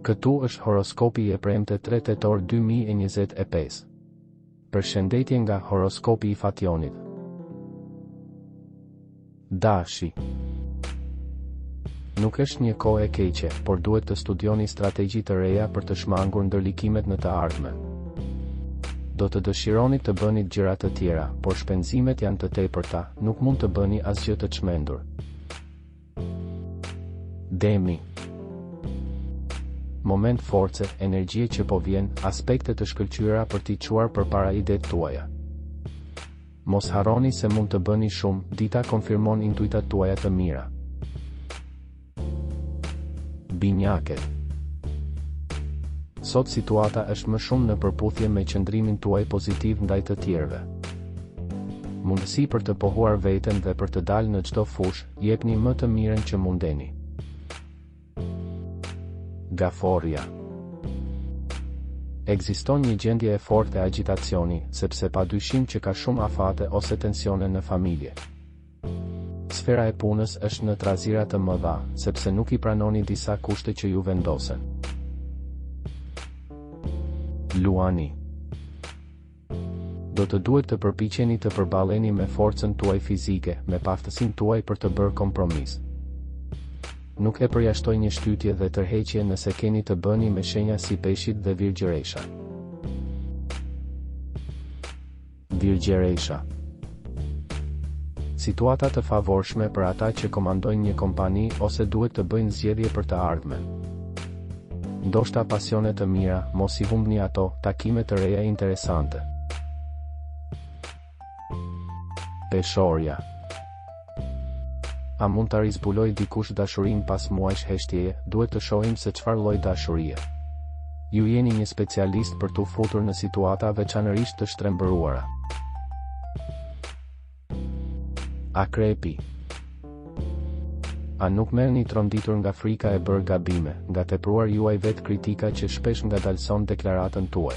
Këtu është horoskopi e premte 3 tetor 2025. Përshëndetje nga horoskopi I Fationit. Dashi. Nuk është një kohë e keqe, por duhet të studioni strategji të reja për të shmangur ndërlikimet në të ardhmen. Do të dëshironi të bëni gjëra të tjera, por shpenzimet janë të tepërta, nuk mund të bëni asgjë të çmendur. Demi. Moment force, energjie që po vjen, aspekte të shkëlqyera për t'i çuar përpara idetë tuaja. Mos harroni se mund të bëni shumë, dita konfirmon intuitat tuaja të mira. Binjaket. Sot situata është më shumë në përputhje me qëndrimin tuaj pozitiv ndaj të tjerëve. Mundësi për të pohuar veten dhe për të dalë në çdo fushë, jepni më të mirën që mundeni. Gaforja. Ekziston një gjendje e fortë e agjitacioni, sepse padyshim që ka shumë afate ose tensione në familje. Sfera e punës është në trazira të mëdha, sepse nuk I pranoni disa kushte që ju vendosen. Luani. Do të duhet të përpiqeni të përballeni me forcën tuaj fizike, me paftësinë tuaj për të bërë kompromis. Nuk e përjashtoj një shtytje dhe tërheqje nëse keni të bëni me shenja si peshit dhe virgjëresha. Virgjëresha. Situata të favorshme për ata që komandojnë një kompani ose duhet të bëjnë zgjedhje për të ardhmen. Ndoshta pasione të mira, mos I humbni ato, takime të reja interesante. Peshorja. A mund ta rizbuloj dikush dashurinë pas muajsh heshtjeje, duhet të shohim se çfarë lloj dashurie. Ju jeni një specialist për t'u futur në situata veçanërisht të shtrembëruara. Akrepi. A nuk merrni tronditur nga frika e bërë gabime, nga tepruar juaj vetë kritika që shpesh ngadalson deklaratën tuaj.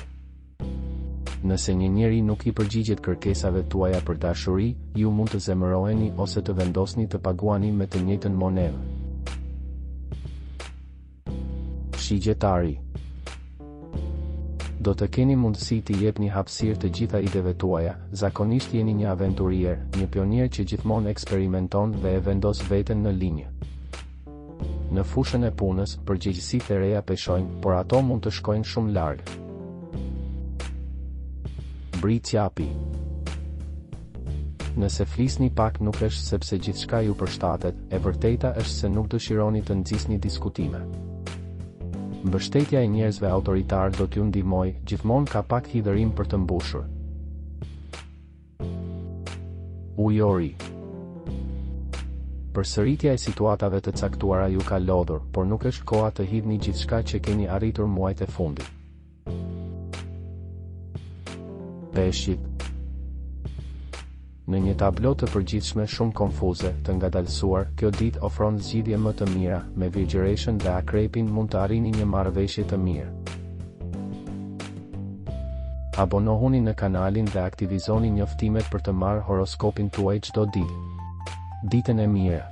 Nëse një njeri nuk I përgjigjet kërkesave tuaja për dashuri, ju mund të zemëroheni ose të vendosni të paguani me të njëjtën monedhë. Shigjetari. Do të keni mundësi të jepni hapësirë të gjitha ideve tuaja, zakonisht jeni një aventurier, një pionier që gjithmonë eksperimenton dhe e vendos veten në linjë. Në fushën e punës, përgjegjësitë e reja peshojnë, por ato mund të shkojnë shumë larg. Britsjapi. Nëse flisni pak nuk është sepse gjithçka ju përshtatet, e vërteta është se nuk dëshironi të nxisni diskutime. Mbështetja e njerëzve autoritar do t'ju ndihmoj, gjithmonë ka pak hidhërim për të mbushur. Ujori. Përsëritja e situatave të caktuara ju ka lodhur, por nuk është koha të hidhni gjithçka që keni arritur muajt e fundit. Peshqit. Në një tablo të përgjithshme shumë konfuze, të ngadalësuar, kjo ditë ofron zgjidhje më të mira, me virgjëreshën dhe akrepin mund të arrini një marrëveshje të mirë. Abonohuni në kanalin dhe aktivizoni njoftimet për të marrë horoskopin tuaj çdo ditë. Ditën e mirë.